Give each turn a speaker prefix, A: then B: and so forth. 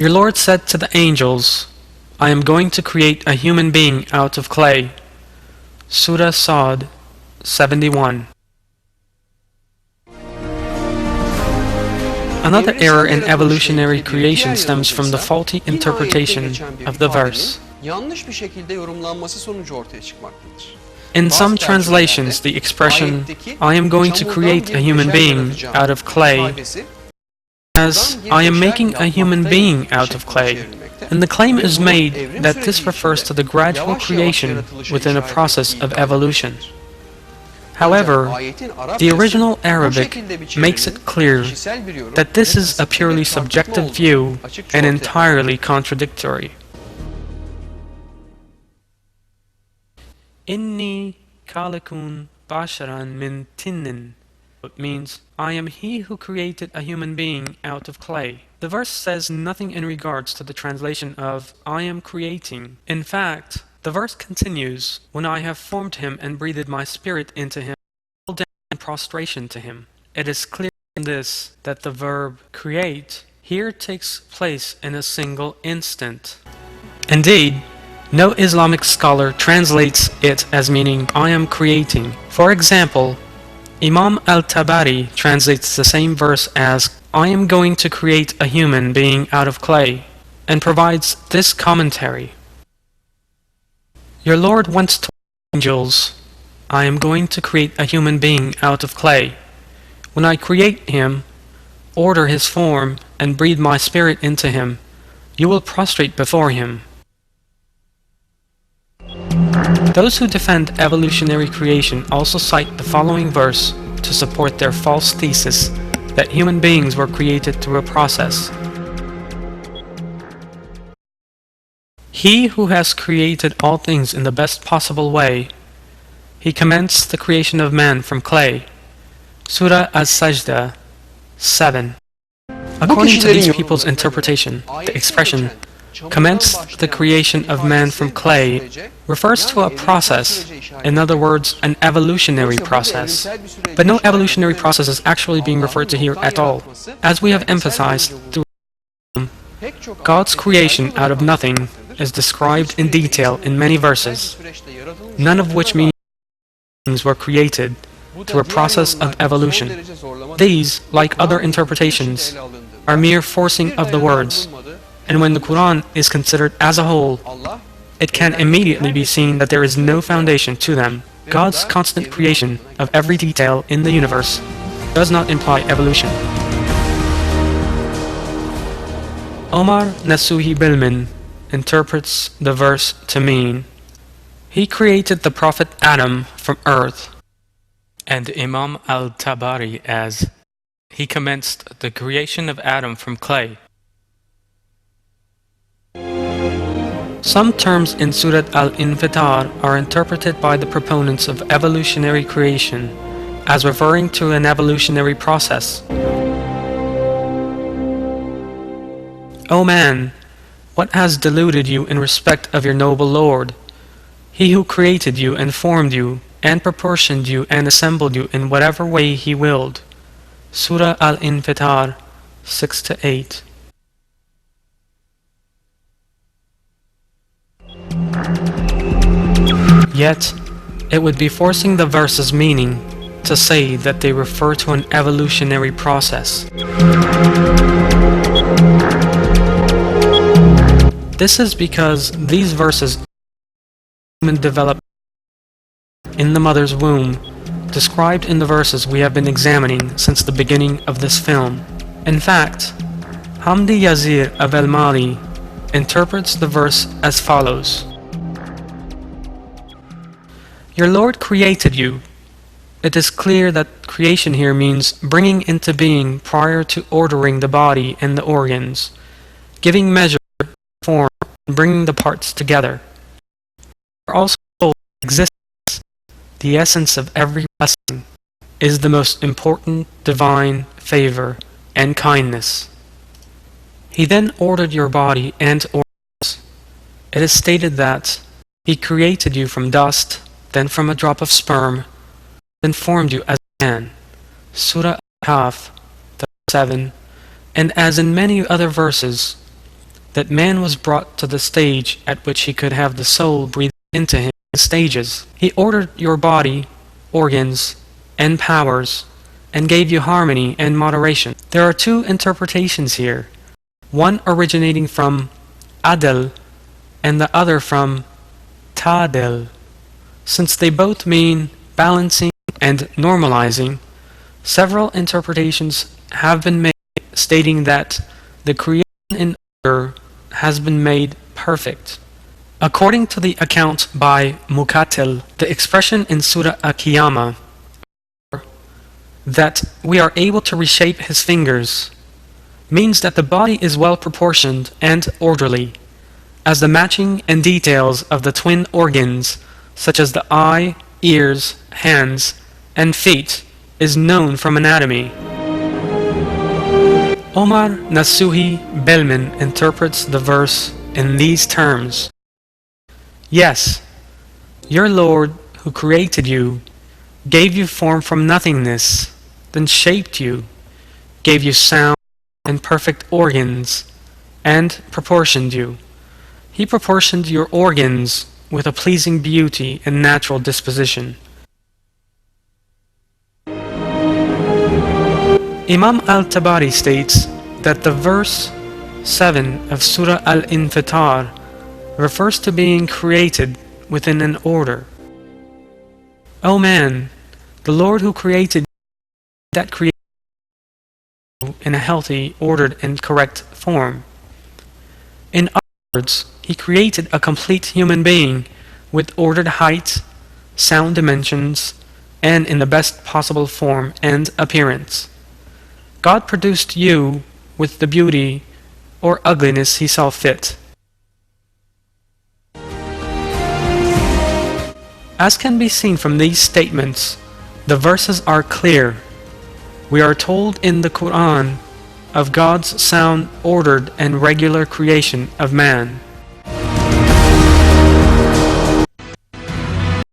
A: Your Lord said to the angels, I am going to create a human being out of clay. Surah Sad 71. Another error in evolutionary creation stems from the faulty interpretation of the verse. In some translations, the expression, I am going to create a human being out of clay, as I am making a human being out of clay, and the claim is made that this refers to the gradual creation within a process of evolution. However, the original Arabic makes it clear that this is a purely subjective view and entirely contradictory. Inni khaliqun basharan min tinin. It means, I am he who created a human being out of clay. The verse says nothing in regards to the translation of, I am creating. In fact, the verse continues, when I have formed him and breathed my spirit into him, fall down in prostration to him. It is clear in this that the verb create here takes place in a single instant. Indeed, no Islamic scholar translates it as meaning, I am creating. For example, Imam al-Tabari translates the same verse as, I am going to create a human being out of clay, and provides this commentary. Your Lord once told angels, I am going to create a human being out of clay. When I create him, order his form, and breathe my spirit into him, you will prostrate before him. Those who defend evolutionary creation also cite the following verse to support their false thesis that human beings were created through a process. He who has created all things in the best possible way, he commenced the creation of man from clay. Surah As-Sajdah 7. According to these people's interpretation, the expression commenced the creation of man from clay refers to a process, in other words, an evolutionary process. But no evolutionary process is actually being referred to here at all. As we have emphasized through God's creation out of nothing is described in detail in many verses, none of which means things were created through a process of evolution. These, like other interpretations, are mere forcing of the words, and when the Qur'an is considered as a whole, it can immediately be seen that there is no foundation to them. God's constant creation of every detail in the universe does not imply evolution. Omar Nasuhi Bilman interprets the verse to mean, He created the Prophet Adam from earth, and Imam al-Tabari as, He commenced the creation of Adam from clay. Some terms in Surah Al-Infitar are interpreted by the proponents of evolutionary creation as referring to an evolutionary process. O man, what has deluded you in respect of your noble Lord? He who created you and formed you, and proportioned you and assembled you in whatever way He willed. Surah Al-Infitar 6-8. Yet, it would be forcing the verse's meaning to say that they refer to an evolutionary process. This is because these verses human development in the mother's womb, described in the verses we have been examining since the beginning of this film. In fact, Hamdi Yazir of al-Mali interprets the verse as follows. Your Lord created you. It is clear that creation here means bringing into being prior to ordering the body and the organs, giving measure, form, and bringing the parts together. For also existence, the essence of every blessing, is the most important divine favor and kindness. He then ordered your body and organs. It is stated that He created you from dust, then from a drop of sperm, then formed you as a man. Surah Al-Kahf 7. And as in many other verses, that man was brought to the stage at which he could have the soul breathed into him in stages. He ordered your body, organs, and powers, and gave you harmony and moderation. There are two interpretations here, one originating from adl and the other from ta'dil. Since they both mean balancing and normalizing, several interpretations have been made stating that the creation in order has been made perfect. According to the account by Muqatil, the expression in Surah Al-Qiyamah that we are able to reshape his fingers means that the body is well proportioned and orderly, as the matching and details of the twin organs such as the eye, ears, hands, and feet is known from anatomy. Omar Nasuhi Belman interprets the verse in these terms. Yes, your Lord who created you gave you form from nothingness, then shaped you, gave you sound and perfect organs, and proportioned you. He proportioned your organs with a pleasing beauty and natural disposition. Imam al-Tabari states that the verse 7 of Surah Al-Infitar refers to being created within an order. O man, the Lord who created that created you in a healthy, ordered, and correct form. In other words, He created a complete human being with ordered height, sound dimensions, and in the best possible form and appearance. God produced you with the beauty or ugliness He saw fit. As can be seen from these statements, the verses are clear. We are told in the Qur'an of God's sound, ordered, and regular creation of man.